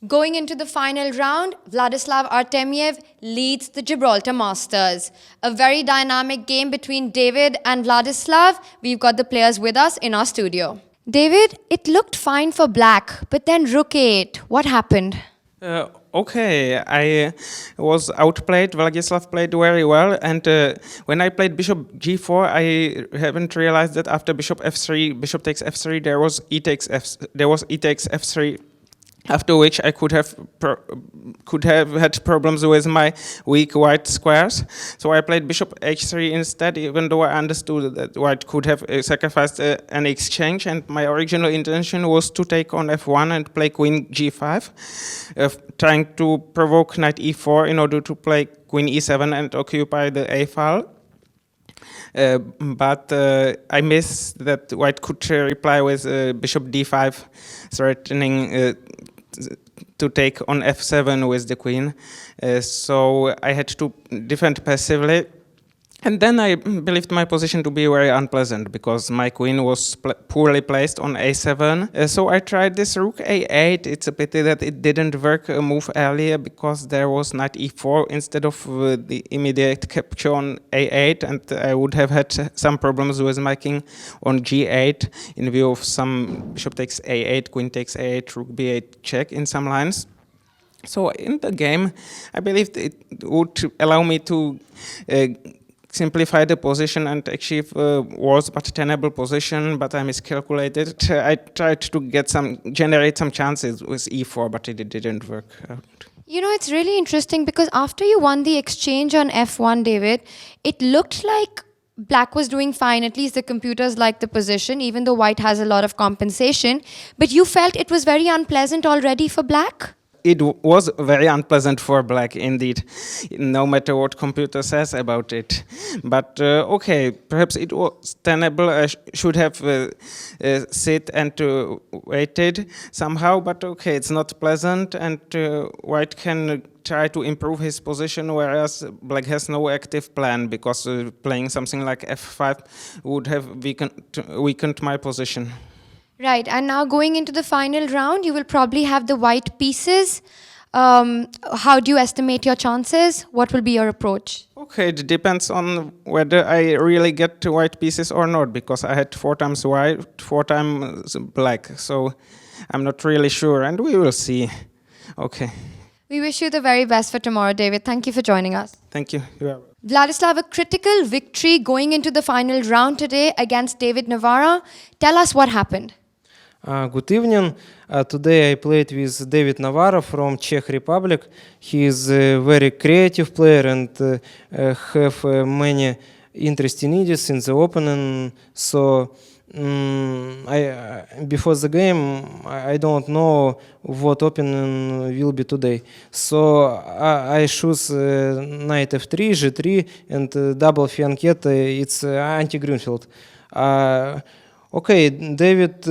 Going into the final round, Vladislav Artemiev leads the Gibraltar Masters. A very dynamic game between David and Vladislav. We've got the players with us in our studio. David, it looked fine for black, but then rook a8. What happened? Okay, I was outplayed. Vladislav played very well, and when I played bishop g4, I haven't realized that after bishop f3, bishop takes f3, there was e takes f3. After which I could have had problems with my weak white squares. So I played bishop h3 instead, even though I understood that white could have sacrificed an exchange. And my original intention was to take on f1 and play queen g5, trying to provoke knight e4 in order to play queen e7 and occupy the a file. But I missed that white could reply with bishop d5, threatening to take on f7 with the queen. So I had to defend passively. And then I believed my position to be very unpleasant because my queen was poorly placed on a7. So I tried this rook a8. It's a pity that it didn't work a move earlier because there was knight e4 instead of the immediate capture on a8, and I would have had some problems with my king on g8 in view of some bishop takes a8, queen takes a8, rook b8 check in some lines. So in the game, I believed it would allow me to simplify the position and achieve a worse but tenable position, but I miscalculated. I tried to generate some chances with e4, but it didn't work out. You know, it's really interesting because after you won the exchange on f1, David, it looked like black was doing fine. At least the computers liked the position, even though white has a lot of compensation. But you felt it was very unpleasant already for black? It was very unpleasant for black, indeed, no matter what computer says about it. But okay, perhaps it was tenable. I should have sit and waited somehow, but okay, it's not pleasant, and white can try to improve his position, whereas black has no active plan, because playing something like f5 would have weakened my position. Right, and now going into the final round, you will probably have the white pieces. How do you estimate your chances? What will be your approach? Okay, it depends on whether I really get to white pieces or not, because I had 4 times white, 4 times black, so I'm not really sure, and we will see. Okay. We wish you the very best for tomorrow, David. Thank you for joining us. Thank you. Vladislav, a critical victory going into the final round today against David Navara. Tell us what happened. Good evening. Today I played with David Navara from Czech Republic. He is a very creative player and have many interesting ideas in the opening. So before the game, I don't know what opening will be today. So I choose knight f3, g3, and double fianchet. It's anti-Grünfeld. Okay, David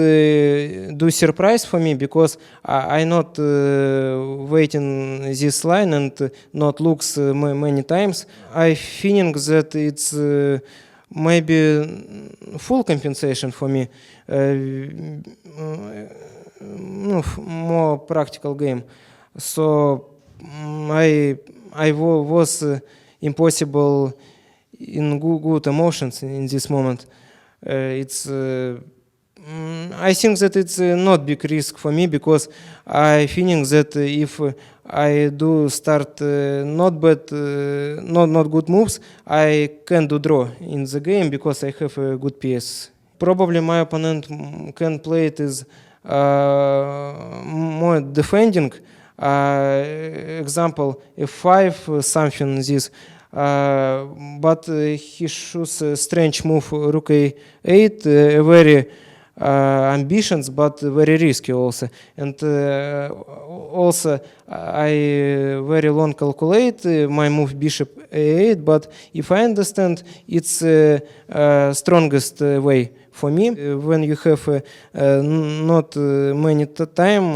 do surprise for me because I not waiting this line and not looks many times. I think that it's maybe full compensation for me, more practical game. So I was impossible in good emotions in this moment. I think that it's not big risk for me because I think that if I do start not good moves, I can do draw in the game because I have a good PS. Probably my opponent can play it as more defending. Example f5 something this. But he choose a strange move, rook a8, very ambitious but very risky also. And also I very long calculate my move bishop a8, but if I understand, it's strongest way for me. When you have not many time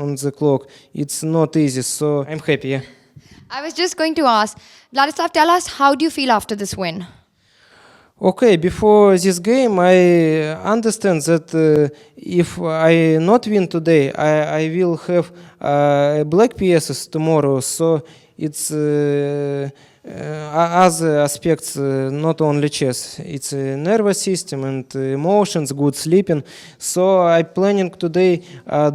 on the clock, it's not easy, so I'm happy. Yeah. I was just going to ask, Vladislav, tell us, how do you feel after this win? Okay, before this game, I understand that if I not win today, I will have black pieces tomorrow. So it's other aspects, not only chess. It's a nervous system and emotions, good sleeping. So I planning today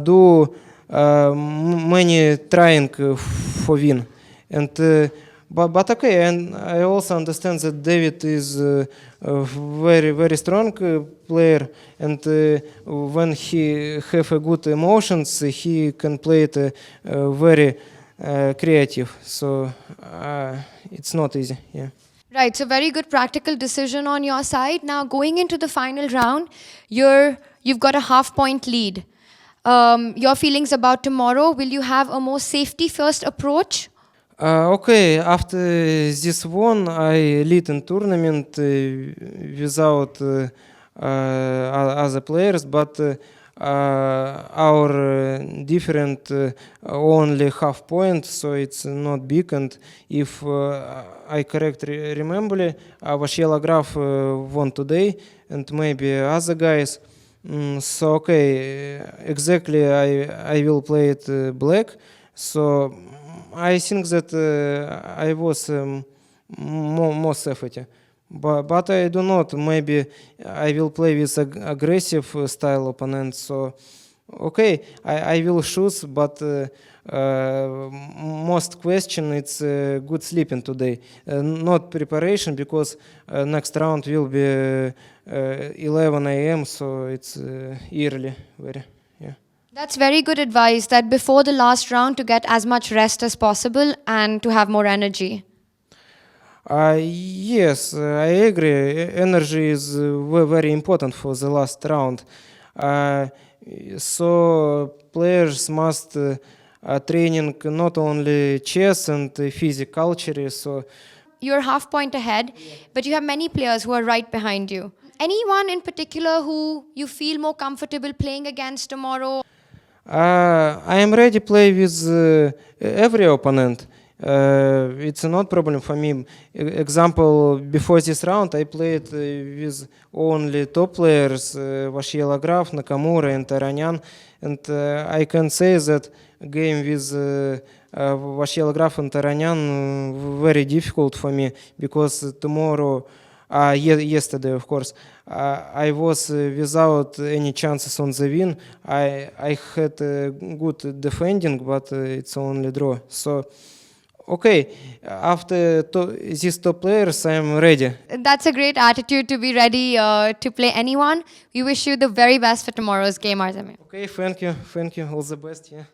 do many trying for win. And but okay, and I also understand that David is a very strong player, and when he have a good emotions, he can play it very creative. So it's not easy. Yeah. Right, so very good practical decision on your side. Now going into the final round, you've got a half-point lead. Your feelings about tomorrow, will you have a more safety-first approach? Okay, after this one, I lead in tournament without other players, but our different only half point, so it's not big. And if I correctly remember, Vashiela Graf won today, and maybe other guys. So okay, exactly, I will play it black. So I think that I was more safety, but I do not. Maybe I will play with aggressive style opponent. So okay, I will choose, but most question it's good sleeping today, not preparation, because next round will be 11 a.m. So it's early, very. Yeah. That's very good advice, that before the last round to get as much rest as possible and to have more energy. Yes, I agree. Energy is very important for the last round. So players must training not only chess and physics culture. So You're half point ahead, but you have many players who are right behind you. Anyone in particular who you feel more comfortable playing against tomorrow? I am ready to play with every opponent. It's not problem for me. Example, before this round, I played with only top players, Vashiela Graf, Nakamura, and Taranyan, and I can say that game with Vashiela Graf and Taranyan very difficult for me, because tomorrow. Yesterday, of course, I was without any chances on the win. I had good defending, but it's only draw. So, okay, after these top players, I am ready. That's a great attitude to be ready to play anyone. We wish you the very best for tomorrow's game, Artemiev. Okay, thank you, all the best. Yeah.